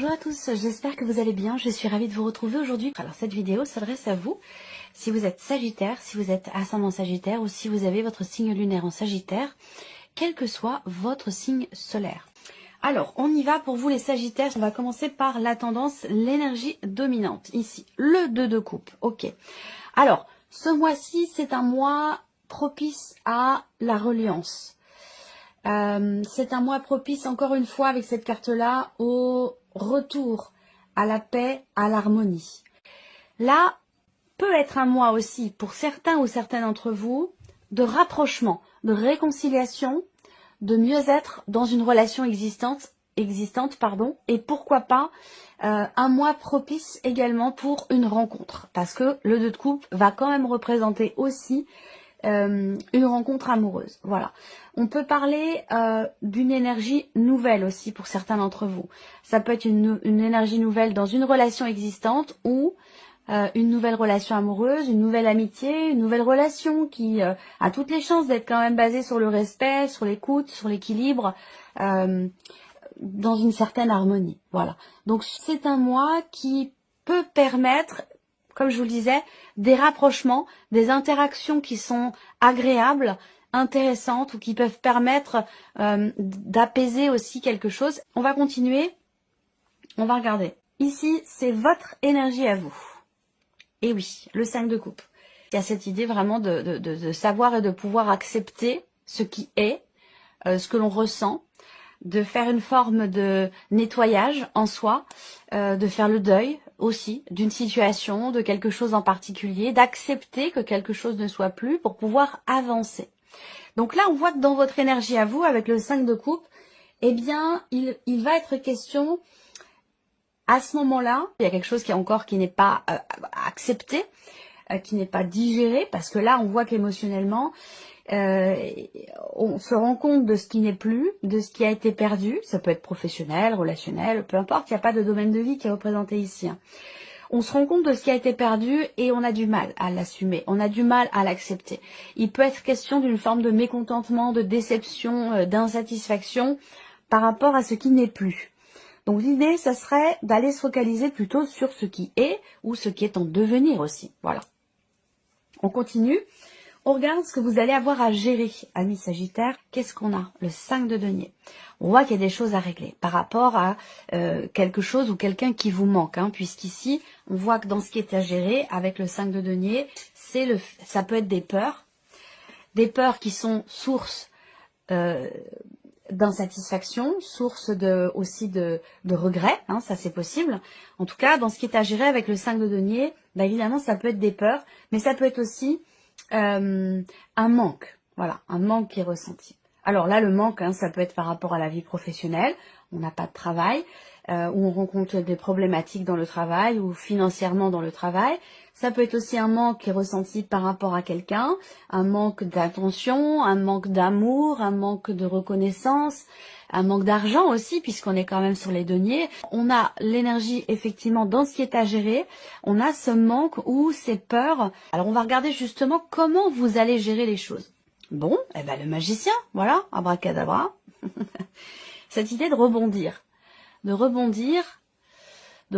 Bonjour à tous, j'espère que vous allez bien, je suis ravie de vous retrouver aujourd'hui. Alors cette vidéo s'adresse à vous, si vous êtes Sagittaire, si vous êtes ascendant Sagittaire ou si vous avez votre signe lunaire en Sagittaire, quel que soit votre signe solaire. Alors, on y va pour vous les Sagittaires, on va commencer par la tendance, l'énergie dominante, ici, le 2 de coupe, ok. Alors, ce mois-ci, c'est un mois propice à la reliance. C'est un mois propice, encore une fois, avec cette carte-là, au retour à la paix, à l'harmonie. Là, peut être un mois aussi, pour certains ou certaines d'entre vous, de rapprochement, de réconciliation, de mieux-être dans une relation existante, et pourquoi pas un mois propice également pour une rencontre, parce que le 2 de coupe va quand même représenter aussi une rencontre amoureuse. Voilà. On peut parler d'une énergie nouvelle aussi pour certains d'entre vous. Ça peut être une énergie nouvelle dans une relation existante ou une nouvelle relation amoureuse, une nouvelle amitié, une nouvelle relation qui a toutes les chances d'être quand même basée sur le respect, sur l'écoute, sur l'équilibre, dans une certaine harmonie. Voilà. Donc c'est un mois qui peut permettre, comme je vous le disais, des rapprochements, des interactions qui sont agréables, intéressantes ou qui peuvent permettre d'apaiser aussi quelque chose. On va continuer, on va regarder. Ici, c'est votre énergie à vous. Et oui, le 5 de coupe. Il y a cette idée vraiment de savoir et de pouvoir accepter ce qui est, ce que l'on ressent, de faire une forme de nettoyage en soi, de faire le deuil aussi d'une situation, de quelque chose en particulier, d'accepter que quelque chose ne soit plus pour pouvoir avancer. Donc là, on voit que dans votre énergie à vous, avec le 5 de coupe, eh bien, il va être question, à ce moment-là, il y a quelque chose qui n'est pas accepté, qui n'est pas digéré, parce que là, on voit qu'émotionnellement, on se rend compte de ce qui n'est plus, de ce qui a été perdu. Ça peut être professionnel, relationnel, peu importe, il n'y a pas de domaine de vie qui est représenté ici. On se rend compte de ce qui a été perdu et on a du mal à l'assumer, on a du mal à l'accepter. Il peut être question d'une forme de mécontentement, de déception, d'insatisfaction par rapport à ce qui n'est plus. Donc l'idée, ça serait d'aller se focaliser plutôt sur ce qui est ou ce qui est en devenir aussi. Voilà. On continue. On regarde ce que vous allez avoir à gérer, amis Sagittaires. Qu'est-ce qu'on a? Le 5 de denier. On voit qu'il y a des choses à régler par rapport à quelque chose ou quelqu'un qui vous manque. Puisqu'ici, on voit que dans ce qui est à gérer, avec le 5 de denier, ça peut être des peurs qui sont source d'insatisfaction, source aussi de regret, ça c'est possible. En tout cas, dans ce qui est à gérer avec le 5 de denier, évidemment, ça peut être des peurs, mais ça peut être aussi un manque, voilà, un manque qui est ressenti. Alors là, le manque, ça peut être par rapport à la vie professionnelle, on n'a pas de travail, ou on rencontre des problématiques dans le travail, ou financièrement dans le travail. Ça peut être aussi un manque qui est ressenti par rapport à quelqu'un, un manque d'attention, un manque d'amour, un manque de reconnaissance, un manque d'argent aussi, puisqu'on est quand même sur les deniers. On a l'énergie, effectivement, dans ce qui est à gérer. On a ce manque ou ces peurs. Alors, on va regarder justement comment vous allez gérer les choses. Bon, le magicien, voilà, abracadabra. Cette idée de rebondir, de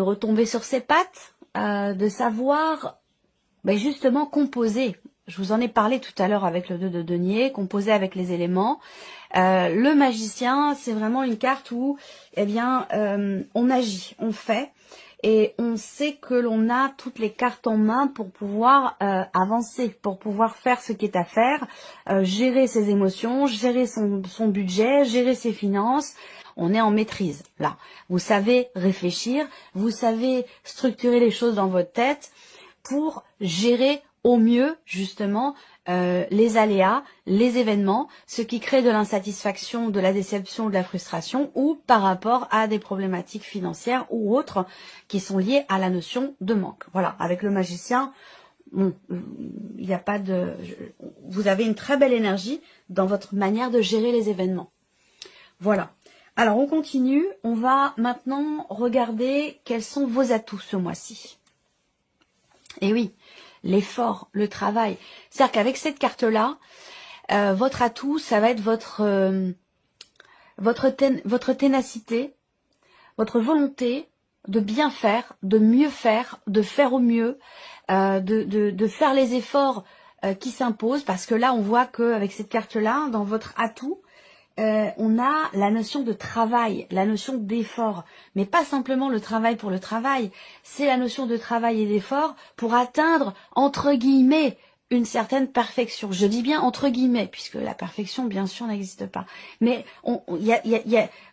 retomber sur ses pattes, de savoir justement composer. Je vous en ai parlé tout à l'heure avec le 2 de denier, composer avec les éléments. Le magicien, c'est vraiment une carte où on agit, on fait, et on sait que l'on a toutes les cartes en main pour pouvoir avancer, pour pouvoir faire ce qui est à faire, gérer ses émotions, gérer son budget, gérer ses finances. On est en maîtrise, là. Vous savez réfléchir, vous savez structurer les choses dans votre tête pour gérer au mieux, justement, les aléas, les événements, ce qui crée de l'insatisfaction, de la déception, de la frustration, ou par rapport à des problématiques financières ou autres qui sont liées à la notion de manque. Voilà, avec le magicien, il n'y a pas de... Vous avez une très belle énergie dans votre manière de gérer les événements. Voilà. Alors, on continue. On va maintenant regarder quels sont vos atouts ce mois-ci. Et oui, l'effort, le travail. C'est-à-dire qu'avec cette carte-là, votre atout, ça va être votre ténacité, votre volonté de bien faire, de mieux faire, de faire au mieux, de faire les efforts qui s'imposent, parce que là on voit qu'avec cette carte-là, dans votre atout, on a la notion de travail, la notion d'effort, mais pas simplement le travail pour le travail, c'est la notion de travail et d'effort pour atteindre, entre guillemets, une certaine perfection. Je dis bien entre guillemets, puisque la perfection, bien sûr, n'existe pas. Mais vous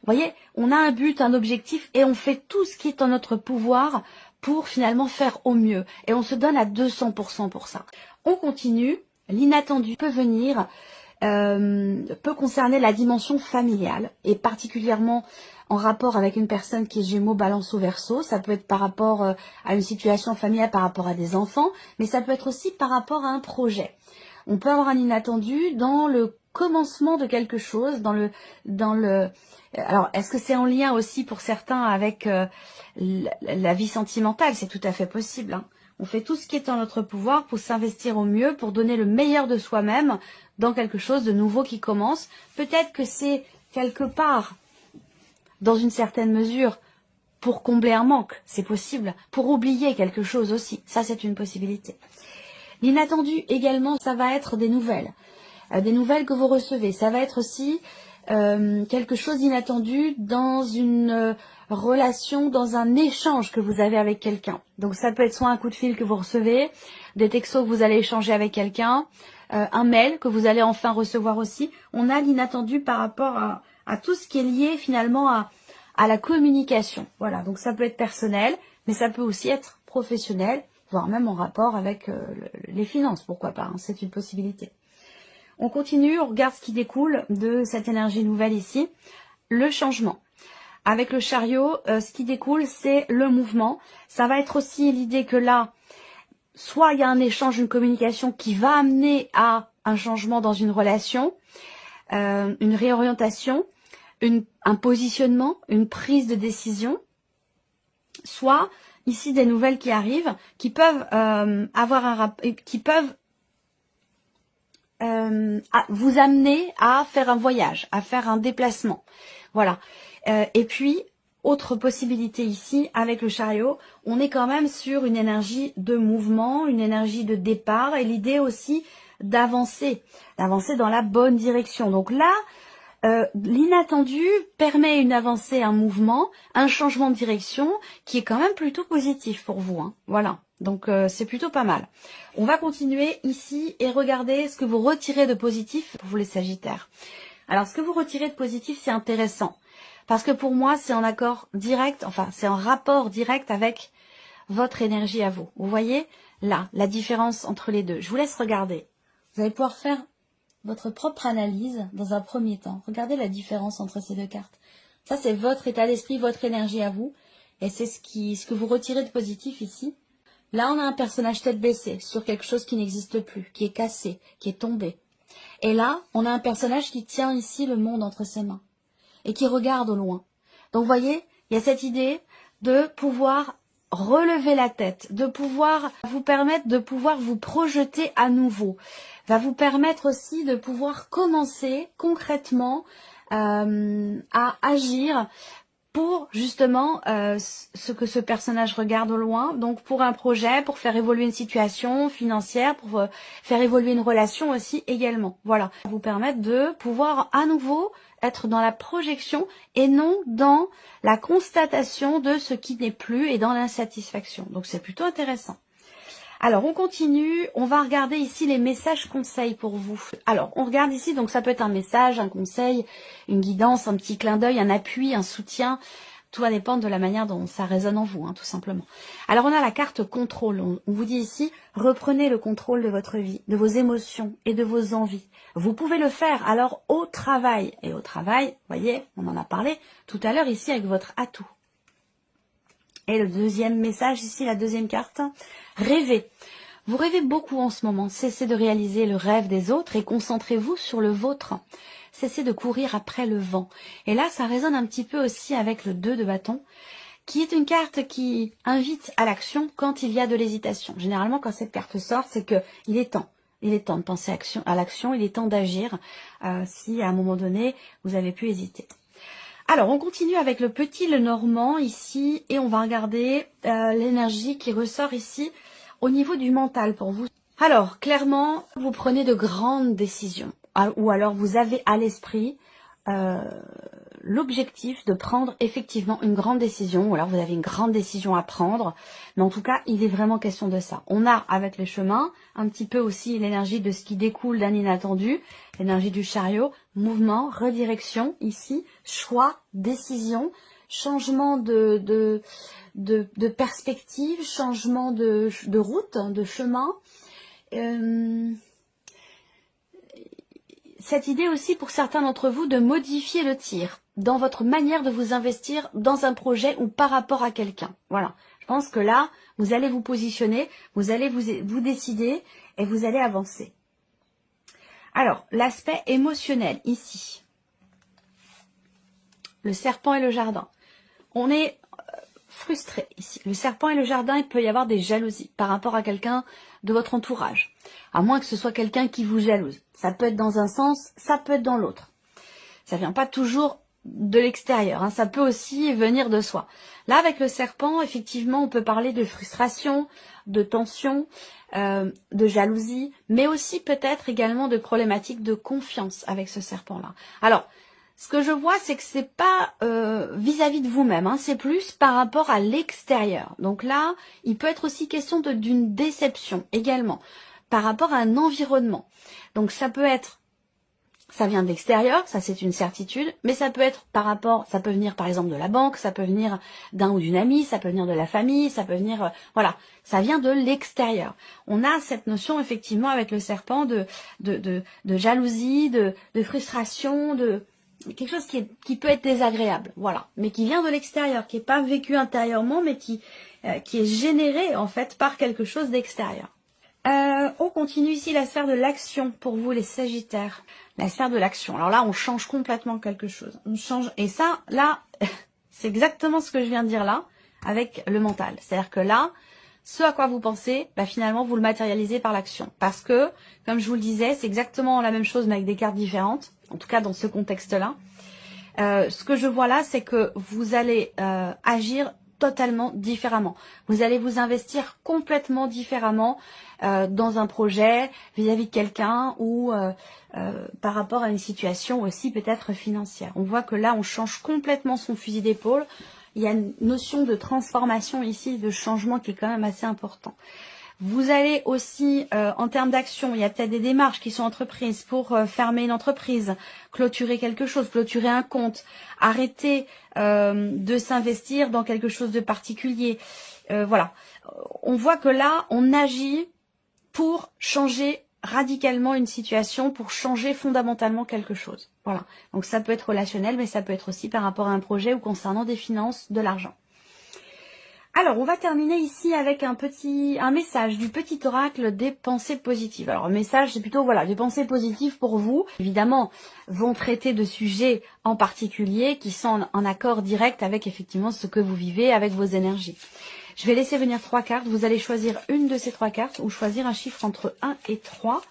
voyez, on a un but, un objectif, et on fait tout ce qui est en notre pouvoir pour finalement faire au mieux. Et on se donne à 200% pour ça. On continue, l'inattendu peut venir, peut concerner la dimension familiale, et particulièrement en rapport avec une personne qui est Gémeaux, Balance ou Verseau. Ça peut être par rapport à une situation familiale, par rapport à des enfants, mais ça peut être aussi par rapport à un projet. On peut avoir un inattendu dans le commencement de quelque chose, alors, est-ce que c'est en lien aussi pour certains avec la vie sentimentale? C'est tout à fait possible, hein. On fait tout ce qui est en notre pouvoir pour s'investir au mieux, pour donner le meilleur de soi-même dans quelque chose de nouveau qui commence. Peut-être que c'est quelque part, dans une certaine mesure, pour combler un manque, c'est possible. Pour oublier quelque chose aussi, ça c'est une possibilité. L'inattendu également, ça va être des nouvelles que vous recevez. Ça va être aussi quelque chose d'inattendu dans une relation, dans un échange que vous avez avec quelqu'un. Donc ça peut être soit un coup de fil que vous recevez, des textos que vous allez échanger avec quelqu'un, un mail que vous allez enfin recevoir aussi. On a l'inattendu par rapport à tout ce qui est lié finalement à la communication. Voilà, donc ça peut être personnel, mais ça peut aussi être professionnel, voire même en rapport avec les finances, pourquoi pas, hein, c'est une possibilité. On continue, on regarde ce qui découle de cette énergie nouvelle ici, le changement. Avec le chariot, ce qui découle, c'est le mouvement. Ça va être aussi l'idée que là, soit il y a un échange, une communication qui va amener à un changement dans une relation, une réorientation, un positionnement, une prise de décision, soit ici des nouvelles qui arrivent, qui peuvent vous amener à faire un voyage, à faire un déplacement. Voilà. Et puis, autre possibilité ici, avec le chariot, on est quand même sur une énergie de mouvement, une énergie de départ, et l'idée aussi d'avancer dans la bonne direction. Donc là, l'inattendu permet une avancée, un mouvement, un changement de direction qui est quand même plutôt positif pour vous, hein. Voilà, donc c'est plutôt pas mal. On va continuer ici et regarder ce que vous retirez de positif pour vous les Sagittaires. Alors ce que vous retirez de positif, c'est intéressant parce que pour moi c'est en accord direct, enfin c'est en rapport direct avec votre énergie à vous. Vous voyez là la différence entre les deux. Je vous laisse regarder. Vous allez pouvoir faire votre propre analyse dans un premier temps. Regardez la différence entre ces deux cartes. Ça, c'est votre état d'esprit, votre énergie à vous. Et c'est ce que vous retirez de positif ici. Là, on a un personnage tête baissée sur quelque chose qui n'existe plus, qui est cassé, qui est tombé. Et là, on a un personnage qui tient ici le monde entre ses mains et qui regarde au loin. Donc, vous voyez, il y a cette idée de pouvoir relever la tête, de pouvoir vous permettre de pouvoir vous projeter à nouveau, va vous permettre aussi de pouvoir commencer concrètement à agir pour justement ce que ce personnage regarde au loin, donc pour un projet, pour faire évoluer une situation financière, pour faire évoluer une relation aussi également. Voilà, ça va vous permettre de pouvoir à nouveau être dans la projection et non dans la constatation de ce qui n'est plus et dans l'insatisfaction. Donc c'est plutôt intéressant. Alors on continue, on va regarder ici les messages conseils pour vous. Alors on regarde ici, donc ça peut être un message, un conseil, une guidance, un petit clin d'œil, un appui, un soutien. Tout va dépendre de la manière dont ça résonne en vous, hein, tout simplement. Alors on a la carte contrôle. On vous dit ici, reprenez le contrôle de votre vie, de vos émotions et de vos envies. Vous pouvez le faire alors au travail. Et au travail, vous voyez, on en a parlé tout à l'heure ici avec votre atout. Et le deuxième message ici, la deuxième carte, rêvez. Vous rêvez beaucoup en ce moment. Cessez de réaliser le rêve des autres et concentrez-vous sur le vôtre. Cessez de courir après le vent. Et là, ça résonne un petit peu aussi avec le 2 de bâton, qui est une carte qui invite à l'action quand il y a de l'hésitation. Généralement, quand cette carte sort, c'est que il est temps. Il est temps de penser à l'action, il est temps d'agir si à un moment donné, vous avez pu hésiter. Alors, on continue avec le petit Lenormand ici et on va regarder l'énergie qui ressort ici au niveau du mental pour vous. Alors, clairement, vous prenez de grandes décisions ou alors vous avez à l'esprit l'objectif de prendre effectivement une grande décision, ou alors vous avez une grande décision à prendre, mais en tout cas, il est vraiment question de ça. On a avec le chemin un petit peu aussi l'énergie de ce qui découle d'un inattendu, l'énergie du chariot, mouvement, redirection ici, choix, décision, changement de perspective, changement de route, de chemin. Cette idée aussi pour certains d'entre vous de modifier le tir dans votre manière de vous investir dans un projet ou par rapport à quelqu'un. Voilà, je pense que là, vous allez vous positionner, vous allez vous décider et vous allez avancer. Alors, l'aspect émotionnel ici. Le serpent et le jardin. On est frustré ici. Le serpent et le jardin, il peut y avoir des jalousies par rapport à quelqu'un de votre entourage. À moins que ce soit quelqu'un qui vous jalouse. Ça peut être dans un sens, ça peut être dans l'autre. Ça vient pas toujours de l'extérieur, hein. Ça peut aussi venir de soi. Là, avec le serpent, effectivement, on peut parler de frustration, de tension, de jalousie, mais aussi peut-être également de problématiques de confiance avec ce serpent-là. Alors, ce que je vois, c'est que c'est pas vis-à-vis de vous-même, hein, c'est plus par rapport à l'extérieur. Donc là, il peut être aussi question d'une déception également, par rapport à un environnement. Donc ça peut être, ça vient de l'extérieur, ça c'est une certitude, mais ça peut être par rapport, ça peut venir par exemple de la banque, ça peut venir d'un ou d'une amie, ça peut venir de la famille, ça peut venir, voilà, ça vient de l'extérieur. On a cette notion effectivement avec le serpent de jalousie, de frustration, de quelque chose qui peut être désagréable, voilà, mais qui vient de l'extérieur, qui n'est pas vécu intérieurement, mais qui est généré en fait par quelque chose d'extérieur. On continue ici la sphère de l'action pour vous les Sagittaires. La sphère de l'action. Alors là, on change complètement quelque chose. On change, et ça, là, c'est exactement ce que je viens de dire là, avec le mental. C'est-à-dire que là, ce à quoi vous pensez, bah, finalement, vous le matérialisez par l'action. Parce que, comme je vous le disais, c'est exactement la même chose, mais avec des cartes différentes. En tout cas, dans ce contexte-là. Ce que je vois là, c'est que vous allez agir totalement différemment. Vous allez vous investir complètement différemment dans un projet, vis-à-vis de quelqu'un ou par rapport à une situation aussi peut-être financière. On voit que là, on change complètement son fusil d'épaule. Il y a une notion de transformation ici, de changement qui est quand même assez important. Vous allez aussi, en termes d'action, il y a peut-être des démarches qui sont entreprises pour fermer une entreprise, clôturer quelque chose, clôturer un compte, arrêter de s'investir dans quelque chose de particulier. Voilà. On voit que là, on agit pour changer radicalement une situation, pour changer fondamentalement quelque chose. Voilà. Donc ça peut être relationnel, mais ça peut être aussi par rapport à un projet ou concernant des finances, de l'argent. Alors, on va terminer ici avec un message du petit oracle des pensées positives. Alors, le message, c'est plutôt, voilà, des pensées positives pour vous. Évidemment, vont traiter de sujets en particulier qui sont en accord direct avec, effectivement, ce que vous vivez, avec vos énergies. Je vais laisser venir 3 cartes. Vous allez choisir une de ces 3 cartes ou choisir un chiffre entre 1 et 3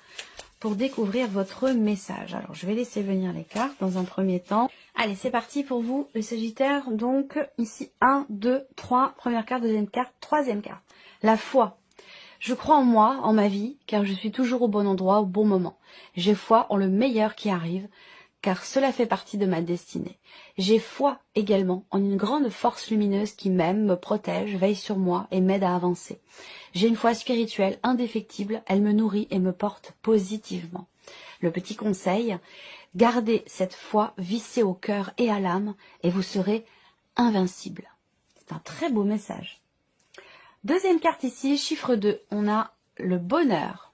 pour découvrir votre message. Alors, je vais laisser venir les cartes dans un premier temps. Allez, c'est parti pour vous, le Sagittaire. Donc, ici, 1, 2, 3. Première carte, deuxième carte, troisième carte. La foi. Je crois en moi, en ma vie, car je suis toujours au bon endroit, au bon moment. J'ai foi en le meilleur qui arrive, car cela fait partie de ma destinée. J'ai foi également en une grande force lumineuse qui m'aime, me protège, veille sur moi et m'aide à avancer. J'ai une foi spirituelle indéfectible, elle me nourrit et me porte positivement. Le petit conseil, gardez cette foi vissée au cœur et à l'âme et vous serez invincible. C'est un très beau message. Deuxième carte ici, chiffre 2, on a le bonheur.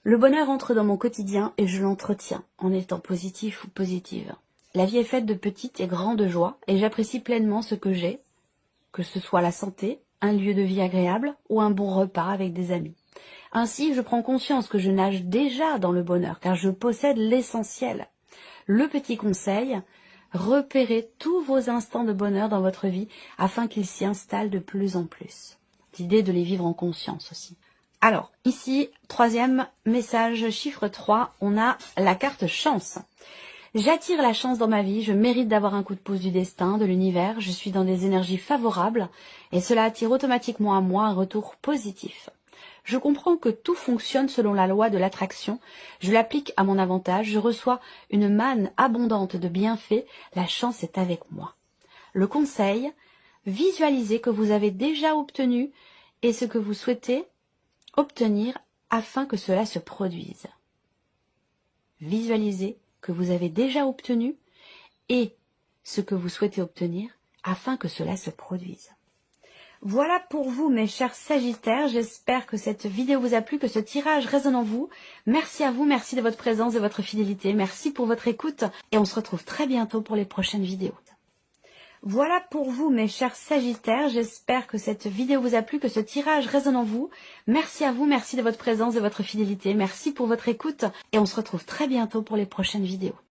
Le bonheur entre dans mon quotidien et je l'entretiens en étant positif ou positive. La vie est faite de petites et grandes joies et j'apprécie pleinement ce que j'ai, que ce soit la santé, un lieu de vie agréable ou un bon repas avec des amis. Ainsi, je prends conscience que je nage déjà dans le bonheur car je possède l'essentiel. Le petit conseil, repérez tous vos instants de bonheur dans votre vie afin qu'ils s'y installent de plus en plus. L'idée de les vivre en conscience aussi. Alors, ici, troisième message, chiffre 3, on a la carte chance. J'attire la chance dans ma vie, je mérite d'avoir un coup de pouce du destin, de l'univers, je suis dans des énergies favorables et cela attire automatiquement à moi un retour positif. Je comprends que tout fonctionne selon la loi de l'attraction, je l'applique à mon avantage, je reçois une manne abondante de bienfaits, la chance est avec moi. Le conseil, visualisez que vous avez déjà obtenu et ce que vous souhaitez obtenir afin que cela se produise. Visualisez que vous avez déjà obtenu et ce que vous souhaitez obtenir afin que cela se produise. Voilà pour vous mes chers Sagittaires, j'espère que cette vidéo vous a plu, que ce tirage résonne en vous. Merci à vous, merci de votre présence et de votre fidélité, merci pour votre écoute et on se retrouve très bientôt pour les prochaines vidéos. Voilà pour vous mes chers Sagittaires, j'espère que cette vidéo vous a plu, que ce tirage résonne en vous. Merci à vous, merci de votre présence et de votre fidélité, merci pour votre écoute et on se retrouve très bientôt pour les prochaines vidéos.